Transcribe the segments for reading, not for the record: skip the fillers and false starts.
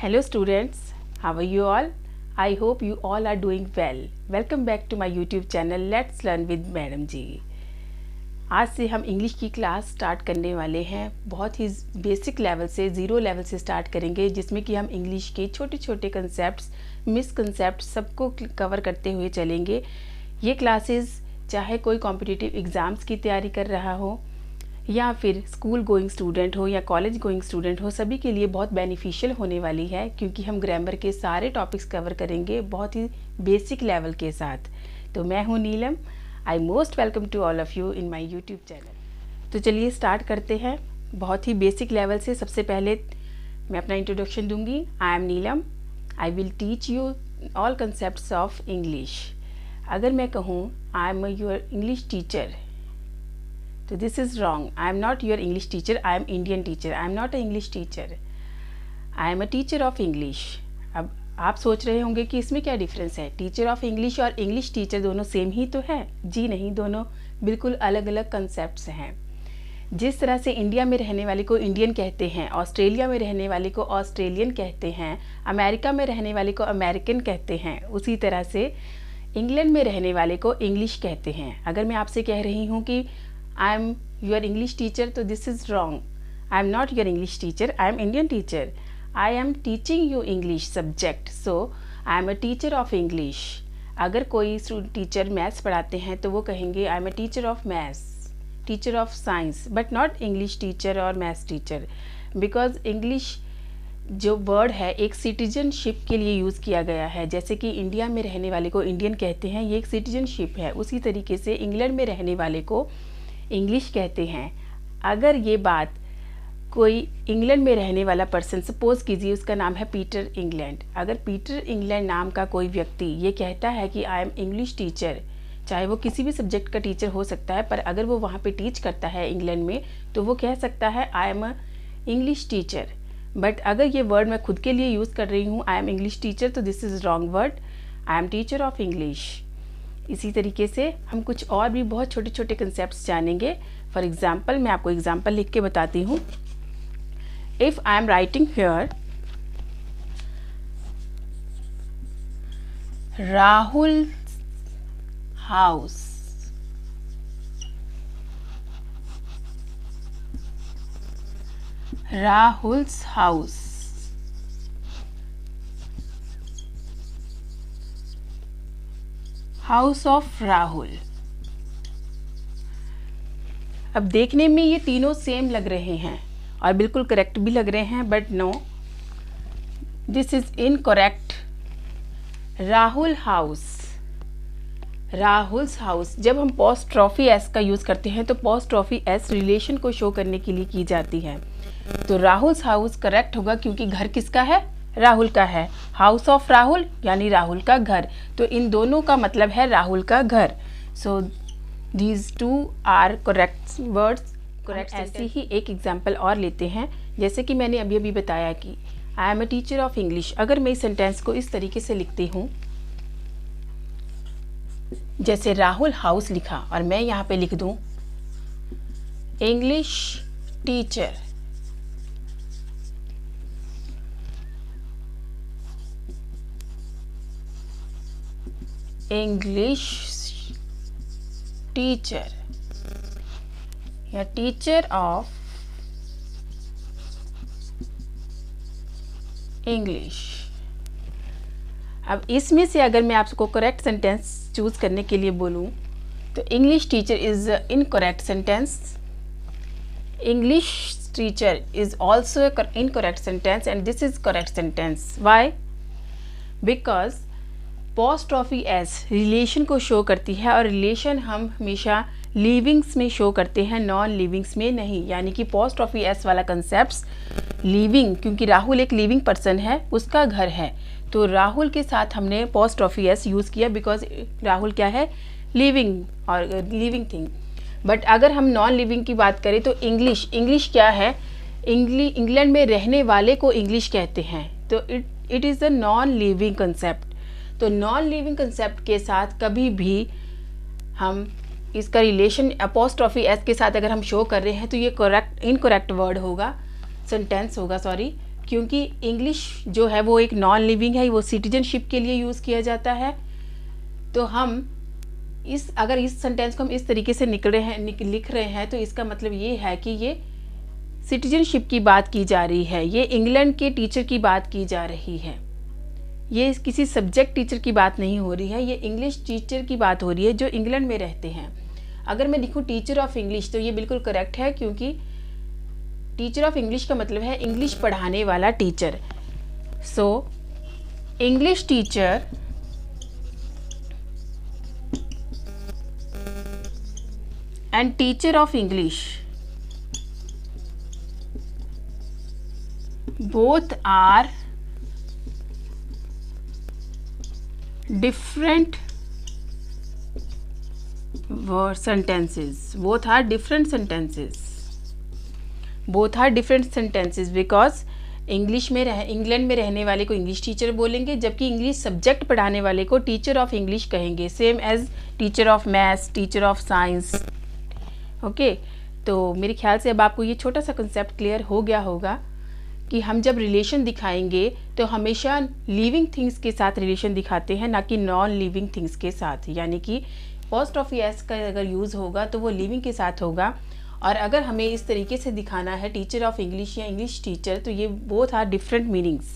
Hello students, how are you all? I hope you all are doing well. Welcome back to my YouTube channel Let's Learn with madam ji. आज से हम English की class start करने वाले हैं। बहुत ही basic level से, zero level से स्टार्ट करेंगे, जिसमें कि हम इंग्लिश के छोटे छोटे कंसेप्ट्स, मिसकंसेप्ट सबको कवर करते हुए चलेंगे। ये क्लासेस चाहे कोई कॉम्पिटिटिव एग्ज़ाम्स की तैयारी कर रहा हो या फिर स्कूल गोइंग स्टूडेंट हो या कॉलेज गोइंग स्टूडेंट हो, सभी के लिए बहुत बेनिफिशियल होने वाली है, क्योंकि हम ग्रामर के सारे टॉपिक्स कवर करेंगे बहुत ही बेसिक लेवल के साथ। तो मैं हूँ Neelam. I most welcome to all of you in my YouTube channel. तो चलिए स्टार्ट करते हैं बहुत ही बेसिक लेवल से। सबसे पहले मैं अपना इंट्रोडक्शन दूंगी। I am Neelam. I will teach you all concepts of English. अगर मैं कहूँ I am your English teacher, तो this is wrong. I am not your English teacher, I am Indian teacher. I am not a English teacher, I am a teacher of English. अब आप सोच रहे होंगे कि इसमें क्या डिफरेंस है, टीचर ऑफ इंग्लिश और इंग्लिश टीचर दोनों सेम ही तो है। जी नहीं, दोनों बिल्कुल अलग अलग कंसेप्ट्स हैं। जिस तरह से इंडिया में रहने वाले को इंडियन कहते हैं, ऑस्ट्रेलिया में रहने वाले को ऑस्ट्रेलियन कहते हैं, अमेरिका में रहने वाले को अमेरिकन कहते हैं, उसी तरह से इंग्लैंड में रहने वाले को इंग्लिश कहते हैं। अगर मैं आपसे कह रही हूँ कि I am your English teacher, तो this is wrong. I am not your English teacher, I am Indian teacher. I am teaching you English subject, so I am a teacher of English. अगर कोई teacher maths पढ़ाते हैं तो वो कहेंगे I am a teacher of maths, teacher of science, but not English teacher और maths teacher. Because English जो word है एक सिटीजनशिप के लिए यूज़ किया गया है। जैसे कि इंडिया में रहने वाले को इंडियन कहते हैं, ये एक सिटीजनशिप है। उसी तरीके से इंग्लैंड में रहने वाले को इंग्लिश कहते हैं। अगर ये बात कोई इंग्लैंड में रहने वाला पर्सन, सपोज कीजिए उसका नाम है पीटर इंग्लैंड, अगर पीटर इंग्लैंड नाम का कोई व्यक्ति ये कहता है कि आई एम इंग्लिश टीचर, चाहे वो किसी भी सब्जेक्ट का टीचर हो सकता है, पर अगर वो वहाँ पे टीच करता है इंग्लैंड में, तो वो कह सकता है आई am a English teacher. But अगर ये वर्ड मैं खुद के लिए यूज़ कर रही हूँ आई एम इंग्लिश टीचर, तो this is wrong word. I am teacher of English. इसी तरीके से हम कुछ और भी बहुत छोटे छोटे कंसेप्ट्स जानेंगे। फॉर एग्जाम्पल मैं आपको एग्जाम्पल लिख के बताती हूँ। If I am writing here Rahul house, Rahul's house, house of Rahul. अब देखने में ये तीनों सेम लग रहे हैं और बिल्कुल करेक्ट भी लग रहे हैं, but no, this is incorrect. Rahul house, Rahul's house. जब हम पोस्ट्रॉफी एस का यूज़ करते हैं तो पोस्ट्रॉफी एस रिलेशन को शो करने के लिए की जाती है। तो राहुल्स हाउस करेक्ट होगा, क्योंकि घर किसका है, राहुल का है। हाउस ऑफ राहुल यानी राहुल का घर, तो इन दोनों का मतलब है राहुल का घर। So these two are correct words, correct. ऐसे ही एक एग्जाम्पल और लेते हैं। जैसे कि मैंने अभी अभी बताया कि I am a teacher of English. अगर मैं इस सेंटेंस को इस तरीके से लिखती हूँ, जैसे राहुल हाउस लिखा और मैं यहाँ पे लिख दूँ इंग्लिश टीचर, इंग्लिश टीचर या टीचर ऑफ इंग्लिश। अब इसमें से अगर मैं आपको करेक्ट सेंटेंस चूज करने के लिए बोलूं, तो English teacher is incorrect sentence, English teacher is also incorrect sentence, and this is correct sentence. Why? Because apostrophe S relation को शो करती है, और रिलेशन हम हमेशा लिविंग्स में शो करते हैं, नॉन लिविंग्स में नहीं। यानी कि पोस्ट्रॉफी एस वाला कंसेप्ट लिविंग, क्योंकि राहुल एक लिविंग पर्सन है, उसका घर है, तो राहुल के साथ हमने पोस्ट्रॉफी एस यूज़ किया, बिकॉज राहुल क्या है, लिविंग और लिविंग थिंग। बट अगर हम नॉन लिविंग की बात करें तो इंग्लिश, इंग्लिश क्या है, इंग्लैंड में रहने वाले को इंग्लिश कहते हैं, तो it is a non living concept. तो नॉन लिविंग कंसेप्ट के साथ कभी भी हम इसका रिलेशन अपोस्ट्रॉफी एस के साथ अगर हम शो कर रहे हैं तो ये करेक्ट इनकरेक्ट वर्ड होगा, सेंटेंस होगा, सॉरी, क्योंकि इंग्लिश जो है वो एक नॉन लिविंग है, वो सिटीजनशिप के लिए यूज़ किया जाता है। तो हम अगर इस सेंटेंस को हम इस तरीके से लिख रहे हैं तो इसका मतलब ये है कि ये सिटीजनशिप की बात की जा रही है, ये इंग्लैंड के टीचर की बात की जा रही है, ये किसी सब्जेक्ट टीचर की बात नहीं हो रही है, ये इंग्लिश टीचर की बात हो रही है जो इंग्लैंड में रहते हैं। अगर मैं लिखूँ टीचर ऑफ इंग्लिश तो ये बिल्कुल करेक्ट है, क्योंकि टीचर ऑफ इंग्लिश का मतलब है इंग्लिश पढ़ाने वाला teacher. So English teacher and teacher of English both are different sentences. Both are different sentences. Both are different sentences because England में रहने वाले को इंग्लिश टीचर बोलेंगे, जबकि इंग्लिश सब्जेक्ट पढ़ाने वाले को टीचर ऑफ इंग्लिश कहेंगे, same as teacher of maths, teacher of science. Okay, तो मेरे ख्याल से अब आपको ये छोटा सा कंसेप्ट क्लियर हो गया होगा कि हम जब रिलेशन दिखाएंगे तो हमेशा लिविंग थिंग्स के साथ रिलेशन दिखाते हैं, ना कि नॉन लिविंग थिंग्स के साथ। यानी कि पोस्ट ऑफ एस का अगर यूज़ होगा तो वो लिविंग के साथ होगा, और अगर हमें इस तरीके से दिखाना है टीचर ऑफ इंग्लिश या इंग्लिश टीचर, तो ये both are different meanings.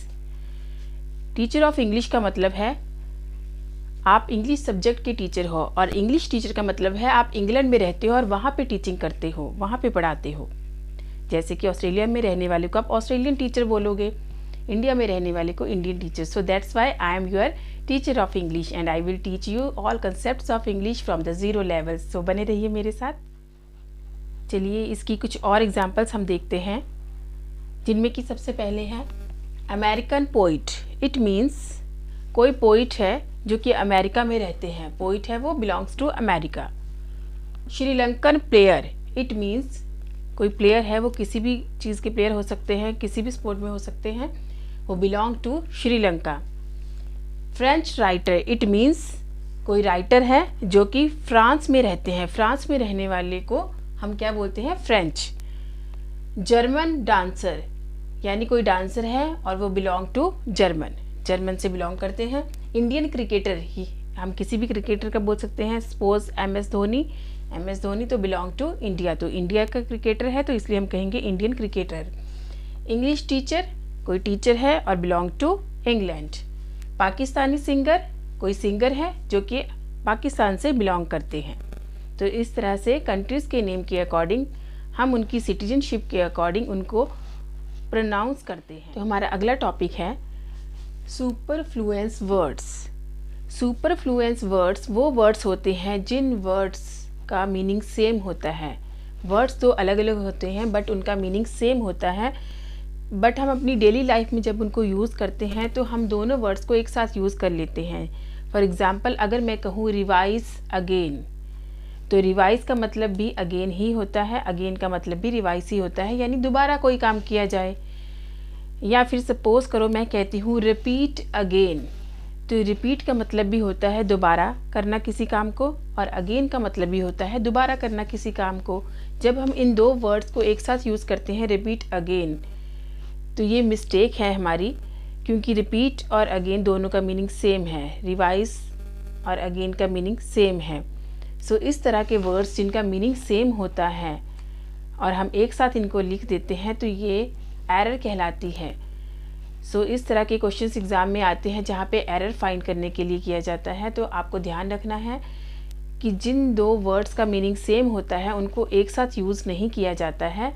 Teacher of English का मतलब है आप इंग्लिश सब्जेक्ट के टीचर हो, और इंग्लिश टीचर का मतलब है आप इंग्लैंड में रहते हो और वहाँ पे टीचिंग करते हो, वहाँ पे पढ़ाते हो। जैसे कि ऑस्ट्रेलिया में रहने वाले को आप ऑस्ट्रेलियन टीचर बोलोगे, इंडिया में रहने वाले को Indian teacher. So that's why I am your teacher of English and I will teach you all concepts of English from the zero level. सो बने रहिए मेरे साथ। चलिए इसकी कुछ और एग्जांपल्स हम देखते हैं, जिनमें कि सबसे पहले है अमेरिकन पोइट। इट मीन्स कोई पोइट है जो कि अमेरिका में रहते हैं, पोइट है वो belongs to America. Sri Lankan player, it means कोई प्लेयर है, वो किसी भी चीज़ के प्लेयर हो सकते हैं, किसी भी स्पोर्ट में हो सकते हैं, वो belong to Sri Lanka. French writer, it means कोई राइटर है जो कि फ्रांस में रहते हैं, फ्रांस में रहने वाले को हम क्या बोलते हैं, फ्रेंच। जर्मन डांसर, यानी कोई डांसर है और वो बिलोंग टू जर्मन से बिलोंग करते हैं। इंडियन क्रिकेटर, ही हम किसी भी क्रिकेटर का बोल सकते हैं, सपोज एम एस धोनी तो बिलोंग टू इंडिया, तो इंडिया का क्रिकेटर है तो इसलिए हम कहेंगे इंडियन क्रिकेटर। इंग्लिश टीचर, कोई टीचर है और belong to England. Pakistani singer, कोई सिंगर है जो कि पाकिस्तान से बिलोंग करते हैं। तो इस तरह से कंट्रीज़ के नेम के अकॉर्डिंग हम उनकी सिटीजनशिप के अकॉर्डिंग उनको प्रोनाउंस करते हैं। तो हमारा अगला टॉपिक है सुपरफ्लुएंस वर्ड्स। सुपरफ्लुएंस वर्ड्स वो वर्ड्स होते हैं जिन वर्ड्स का मीनिंग सेम होता है। वर्ड्स तो अलग अलग होते हैं बट उनका मीनिंग सेम होता है, बट हम अपनी डेली लाइफ में जब उनको यूज़ करते हैं तो हम दोनों वर्ड्स को एक साथ यूज़ कर लेते हैं। फॉर एग्ज़ाम्पल, अगर मैं कहूँ रिवाइज अगेन, तो रिवाइज का मतलब भी अगेन ही होता है, अगेन का मतलब भी रिवाइज ही होता है, यानी दोबारा कोई काम किया जाए। या फिर सपोज़ करो मैं कहती हूँ रिपीट अगेन, तो रिपीट का मतलब भी होता है दोबारा करना किसी काम को, और अगेन का मतलब भी होता है दोबारा करना किसी काम को। जब हम इन दो वर्ड्स को एक साथ यूज़ करते हैं, रिपीट अगेन, तो ये मिस्टेक है हमारी, क्योंकि रिपीट और अगेन दोनों का मीनिंग सेम है, रिवाइज और अगेन का मीनिंग सेम है। सो इस तरह के वर्ड्स जिनका मीनिंग सेम होता है और हम एक साथ इनको लिख देते हैं तो ये एरर कहलाती है। सो इस तरह के क्वेश्चंस एग्ज़ाम में आते हैं जहाँ पे एरर फाइंड करने के लिए किया जाता है। तो आपको ध्यान रखना है कि जिन दो वर्ड्स का मीनिंग सेम होता है उनको एक साथ यूज़ नहीं किया जाता है।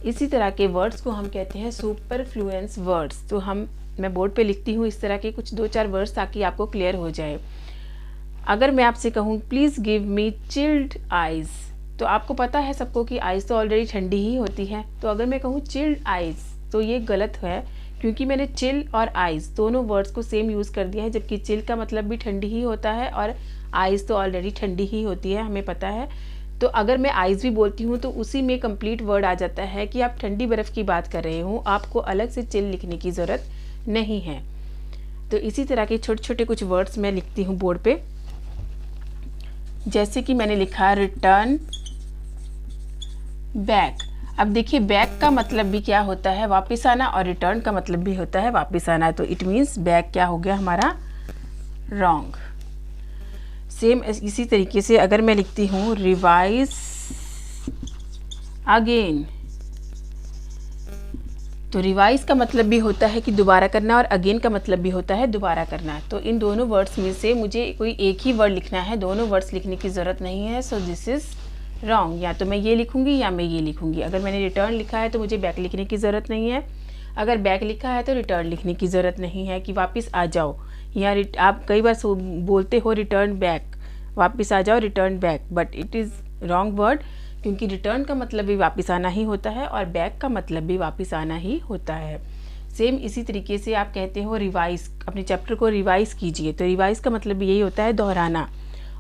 इसी तरह के वर्ड्स को हम कहते हैं सुपरफ्लुएंस वर्ड्स। तो मैं बोर्ड पे लिखती हूँ इस तरह के कुछ 2-4 वर्ड्स ताकि आपको क्लियर हो जाए। अगर मैं आपसे कहूँ please give me chilled eyes, तो आपको पता है सबको कि आइज़ तो ऑलरेडी ठंडी ही होती है। तो अगर मैं कहूँ चिल्ड आइज़ तो ये गलत है, क्योंकि मैंने चिल और आइज़ दोनों वर्ड्स को सेम यूज़ कर दिया है, जबकि चिल का मतलब भी ठंडी ही होता है और आइज़ तो ऑलरेडी ठंडी ही होती है, हमें पता है। तो अगर मैं आइज़ भी बोलती हूँ तो उसी में कंप्लीट वर्ड आ जाता है कि आप ठंडी बर्फ़ की बात कर रहे हो, आपको अलग से चिल लिखने की ज़रूरत नहीं है। तो इसी तरह के छोटे छोटे कुछ वर्ड्स मैं लिखती हूँ बोर्ड पे, जैसे कि मैंने लिखा रिटर्न बैक। अब देखिए बैक का मतलब भी क्या होता है, वापस आना, और रिटर्न का मतलब भी होता है वापस आना। तो इट मीन्स बैक क्या हो गया हमारा, रॉन्ग। सेम इसी तरीके से अगर मैं लिखती हूँ रिवाइज अगेन, तो रिवाइज का मतलब भी होता है कि दोबारा करना, और अगेन का मतलब भी होता है दोबारा करना। तो इन दोनों वर्ड्स में से मुझे कोई एक ही वर्ड लिखना है, दोनों वर्ड्स लिखने की ज़रूरत नहीं है। So this is wrong. या तो मैं ये लिखूंगी या मैं ये लिखूंगी। अगर मैंने रिटर्न लिखा है तो मुझे बैक लिखने की ज़रूरत नहीं है, अगर बैक लिखा है तो रिटर्न लिखने की ज़रूरत नहीं है कि वापस आ जाओ। या आप कई बार बोलते हो रिटर्न बैक, वापस आ जाओ, return back, but it is wrong word, क्योंकि रिटर्न का मतलब भी वापस आना ही होता है और बैक का मतलब भी वापस आना ही होता है। सेम इसी तरीके से आप कहते हो रिवाइज, अपने चैप्टर को रिवाइज कीजिए, तो रिवाइज का मतलब भी यही होता है दोहराना,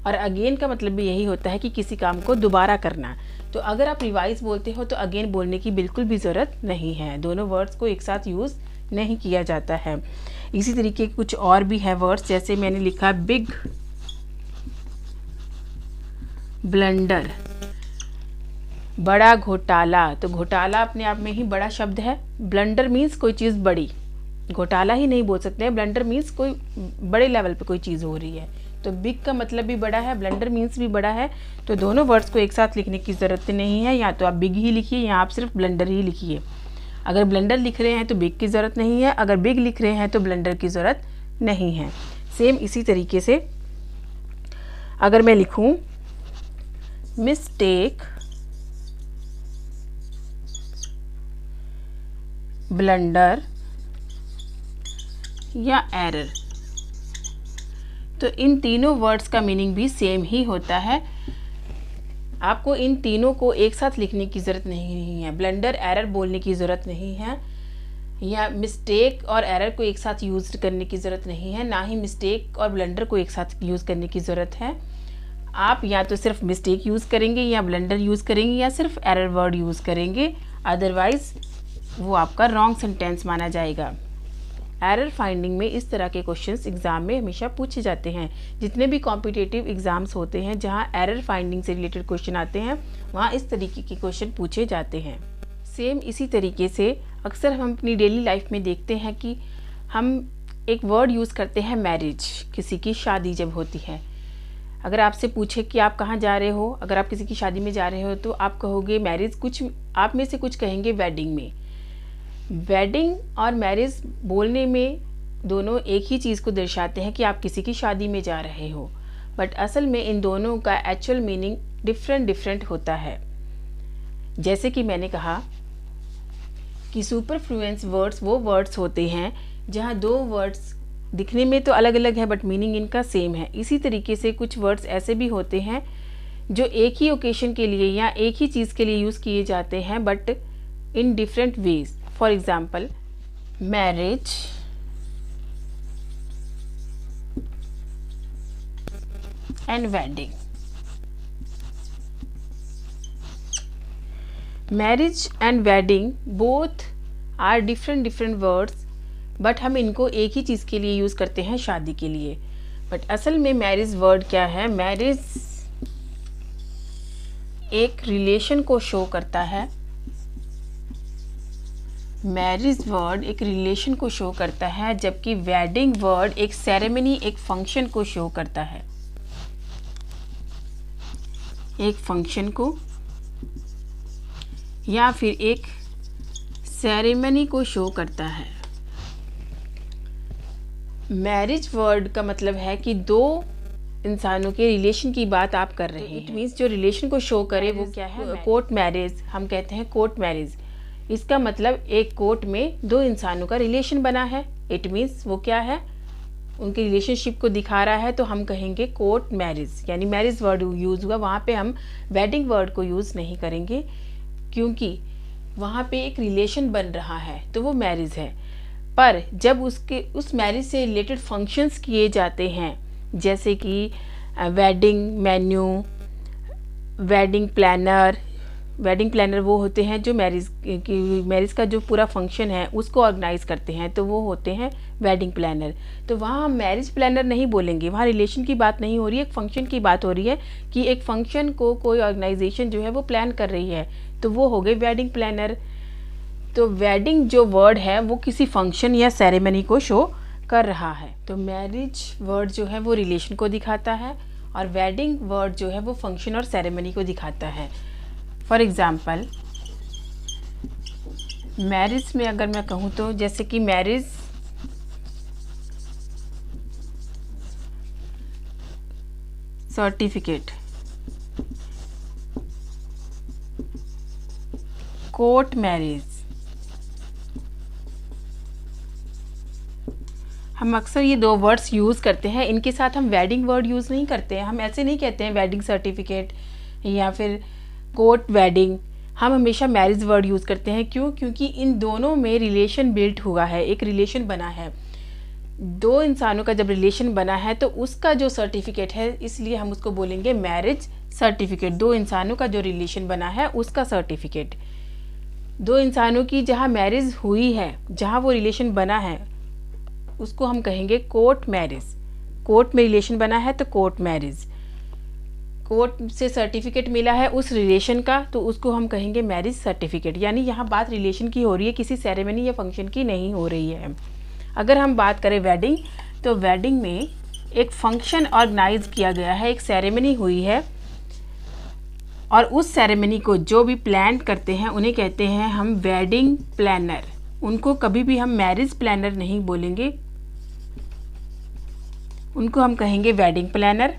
और अगेन का मतलब भी यही होता है कि किसी काम को दोबारा करना। तो अगर आप रिवाइज बोलते हो तो अगेन बोलने की बिल्कुल भी ज़रूरत नहीं है, दोनों वर्ड्स को एक साथ यूज़ नहीं किया जाता है। इसी तरीके के कुछ और भी है वर्ड्स, जैसे मैंने लिखा बिग ब्लंडर, बड़ा घोटाला। तो घोटाला अपने आप में ही बड़ा शब्द है, ब्लंडर मीन्स कोई चीज़ बड़ी, घोटाला ही नहीं बोल सकते हैं, ब्लंडर मीन्स कोई बड़े लेवल पे कोई चीज़ हो रही है। तो बिग का मतलब भी बड़ा है, ब्लंडर मीन्स भी बड़ा है, तो दोनों वर्ड्स को एक साथ लिखने की ज़रूरत नहीं है। या तो आप बिग ही लिखिए या आप सिर्फ ब्लंडर ही लिखिए। अगर ब्लंडर लिख रहे हैं तो बिग की ज़रूरत नहीं है, अगर बिग लिख रहे हैं तो ब्लंडर की ज़रूरत नहीं है। सेम इसी तरीके से अगर मैं लिखूँ मिस्टेक, ब्लंडर या एरर, तो इन तीनों वर्ड्स का मीनिंग भी सेम ही होता है। आपको इन तीनों को एक साथ लिखने की ज़रूरत नहीं है, ब्लंडर एरर बोलने की ज़रूरत नहीं है, या मिस्टेक और एरर को एक साथ यूज़ करने की ज़रूरत नहीं है, ना ही मिस्टेक और ब्लंडर को एक साथ यूज़ करने की ज़रूरत है। आप या तो सिर्फ मिस्टेक यूज़ करेंगे या ब्लंडर यूज़ करेंगे या सिर्फ एरर वर्ड यूज़ करेंगे, अदरवाइज़ वो आपका रॉन्ग सेंटेंस माना जाएगा। एरर फाइंडिंग में इस तरह के क्वेश्चंस एग्ज़ाम में हमेशा पूछे जाते हैं। जितने भी कॉम्पिटिटिव एग्ज़ाम्स होते हैं जहां एरर फाइंडिंग से रिलेटेड क्वेश्चन आते हैं, वहां इस तरीके के क्वेश्चन पूछे जाते हैं। सेम इसी तरीके से अक्सर हम अपनी डेली लाइफ में देखते हैं कि हम एक वर्ड यूज़ करते हैं मैरिज, किसी की शादी जब होती है। अगर आपसे पूछे कि आप कहाँ जा रहे हो, अगर आप किसी की शादी में जा रहे हो तो आप कहोगे मैरिज, कुछ आप में से कुछ कहेंगे वेडिंग में। वेडिंग और मैरिज बोलने में दोनों एक ही चीज़ को दर्शाते हैं कि आप किसी की शादी में जा रहे हो, बट असल में इन दोनों का एक्चुअल मीनिंग डिफरेंट होता है। जैसे कि मैंने कहा कि सुपरफ्लुएंस वर्ड्स वो वर्ड्स होते हैं जहाँ दो वर्ड्स दिखने में तो अलग अलग है बट मीनिंग इनका सेम है। इसी तरीके से कुछ वर्ड्स ऐसे भी होते हैं जो एक ही ओकेशन के लिए या एक ही चीज़ के लिए यूज़ किए जाते हैं but in different ways. For example marriage, and wedding. Marriage and wedding both are different words, but हम इनको एक ही चीज़ के लिए यूज़ करते हैं, शादी के लिए। बट असल में मैरिज वर्ड क्या है, मैरिज एक रिलेशन को शो करता है। मैरिज वर्ड एक रिलेशन को शो करता है, जबकि वेडिंग वर्ड एक सेरेमनी, एक फंक्शन को शो करता है, एक फंक्शन को या फिर एक सेरेमनी को शो करता है। मैरिज वर्ड का मतलब है कि दो इंसानों के रिलेशन की बात आप कर रहे हैं। इट मीन्स जो रिलेशन को शो करे वो क्या है, कोर्ट मैरिज, हम कहते हैं कोर्ट मैरिज। इसका मतलब एक कोर्ट में दो इंसानों का रिलेशन बना है। इट मीन्स वो क्या है, उनके रिलेशनशिप को दिखा रहा है, तो हम कहेंगे कोर्ट मैरिज, यानी मैरिज वर्ड यूज़ हुआ। वहाँ पे हम वेडिंग वर्ड को यूज़ नहीं करेंगे क्योंकि वहाँ पे एक रिलेशन बन रहा है तो वो मैरिज है। पर जब उस मैरिज से रिलेटेड फंक्शंस किए जाते हैं, जैसे कि wedding menu, wedding planner, wedding planner वो होते हैं जो मैरिज का जो पूरा फंक्शन है उसको ऑर्गेनाइज करते हैं, तो वो होते हैं वेडिंग प्लानर। तो वहाँ हम मैरिज प्लानर नहीं बोलेंगे, वहाँ रिलेशन की बात नहीं हो रही है, एक फंक्शन की बात हो रही है कि एक फंक्शन को कोई ऑर्गेनाइजेशन जो है वो प्लान कर रही है, तो वो हो गई वेडिंग प्लानर। तो वेडिंग जो वर्ड है वो किसी फंक्शन या सेरेमनी को शो कर रहा है। तो मैरिज वर्ड जो है वो रिलेशन को दिखाता है और वेडिंग वर्ड जो है वो फंक्शन और सेरेमनी को दिखाता है। फॉर एग्ज़ाम्पल मैरिज में अगर मैं कहूँ तो जैसे कि मैरिज सर्टिफिकेट, कोर्ट मैरिज, हम अक्सर ये दो वर्ड्स यूज़ करते हैं, इनके साथ हम वेडिंग वर्ड यूज़ नहीं करते हैं। हम ऐसे नहीं कहते हैं वेडिंग सर्टिफिकेट या फिर कोर्ट वेडिंग, हम हमेशा मैरिज वर्ड यूज़ करते हैं। क्यों? क्योंकि इन दोनों में रिलेशन बिल्ट हुआ है, एक रिलेशन बना है। दो इंसानों का जब रिलेशन बना है तो उसका जो सर्टिफिकेट है, इसलिए हम उसको बोलेंगे मैरिज सर्टिफिकेट। दो इंसानों का जो रिलेशन बना है उसका सर्टिफिकेट। दो इंसानों की जहाँ मैरिज हुई है, जहाँ वो रिलेशन बना है, उसको हम कहेंगे कोर्ट मैरिज। कोर्ट में रिलेशन बना है तो कोर्ट मैरिज। कोर्ट से सर्टिफिकेट मिला है उस रिलेशन का, तो उसको हम कहेंगे मैरिज सर्टिफिकेट। यानी यहाँ बात रिलेशन की हो रही है, किसी सेरेमनी या फंक्शन की नहीं हो रही है। अगर हम बात करें वेडिंग, तो वेडिंग में एक फंक्शन ऑर्गेनाइज किया गया है, एक सेरेमनी हुई है, और उस सेरेमनी को जो भी प्लान करते हैं उन्हें कहते हैं हम वेडिंग प्लानर। उनको कभी भी हम मैरिज प्लानर नहीं बोलेंगे, उनको हम कहेंगे वेडिंग प्लानर।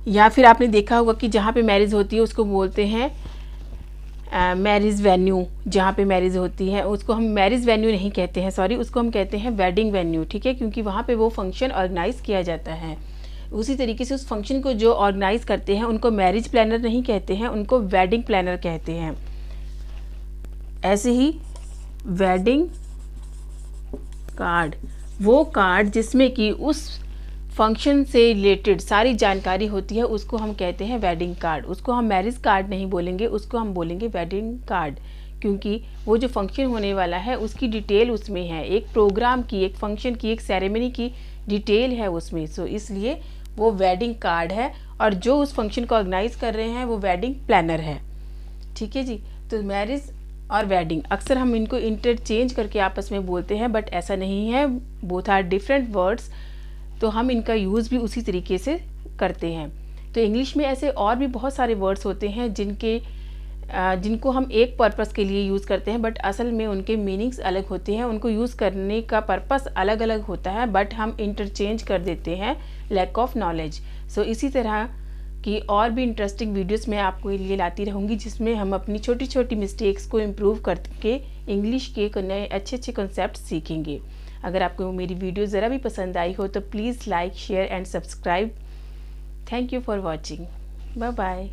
या फिर आपने देखा होगा कि जहाँ पे मैरिज होती है उसको बोलते हैं मैरिज वेन्यू। जहाँ पे मैरिज होती है उसको हम मैरिज वेन्यू नहीं कहते हैं, सॉरी, उसको हम कहते हैं वेडिंग वेन्यू, ठीक है, क्योंकि वहाँ पे वो फंक्शन ऑर्गेनाइज किया जाता है। उसी तरीके से उस फंक्शन को जो ऑर्गेनाइज करते हैं उनको मैरिज प्लानर नहीं कहते हैं, उनको वेडिंग प्लानर कहते हैं। ऐसे ही वेडिंग कार्ड, वो कार्ड जिसमें कि उस फंक्शन से रिलेटेड सारी जानकारी होती है, उसको हम कहते हैं वेडिंग कार्ड। उसको हम मैरिज कार्ड नहीं बोलेंगे, उसको हम बोलेंगे वेडिंग कार्ड, क्योंकि वो जो फंक्शन होने वाला है उसकी डिटेल उसमें है, एक प्रोग्राम की, एक फंक्शन की, एक सेरेमनी की डिटेल है उसमें। सो इसलिए वो वेडिंग कार्ड है, और जो उस फंक्शन को ऑर्गेनाइज कर रहे हैं वो वेडिंग प्लानर है। ठीक है जी। तो मैरिज और वेडिंग अक्सर हम इनको इंटरचेंज करके आपस में बोलते हैं, बट ऐसा नहीं है, बोथ आर डिफरेंट वर्ड्स। तो हम इनका यूज़ भी उसी तरीके से करते हैं। तो इंग्लिश में ऐसे और भी बहुत सारे वर्ड्स होते हैं जिनको हम एक पर्पस के लिए यूज़ करते हैं, बट असल में उनके मीनिंग्स अलग होते हैं, उनको यूज़ करने का पर्पस अलग अलग होता है, बट हम इंटरचेंज कर देते हैं, लैक ऑफ नॉलेज। सो इसी तरह की और भी इंटरेस्टिंग वीडियोस मैं आपको लिए लाती रहूँगी, जिसमें हम अपनी छोटी छोटी मिस्टेक्स को इम्प्रूव करके इंग्लिश के नए अच्छे अच्छे कॉन्सेप्ट सीखेंगे। अगर आपको मेरी वीडियो ज़रा भी पसंद आई हो तो please like, share and subscribe. Thank you for watching. Bye bye.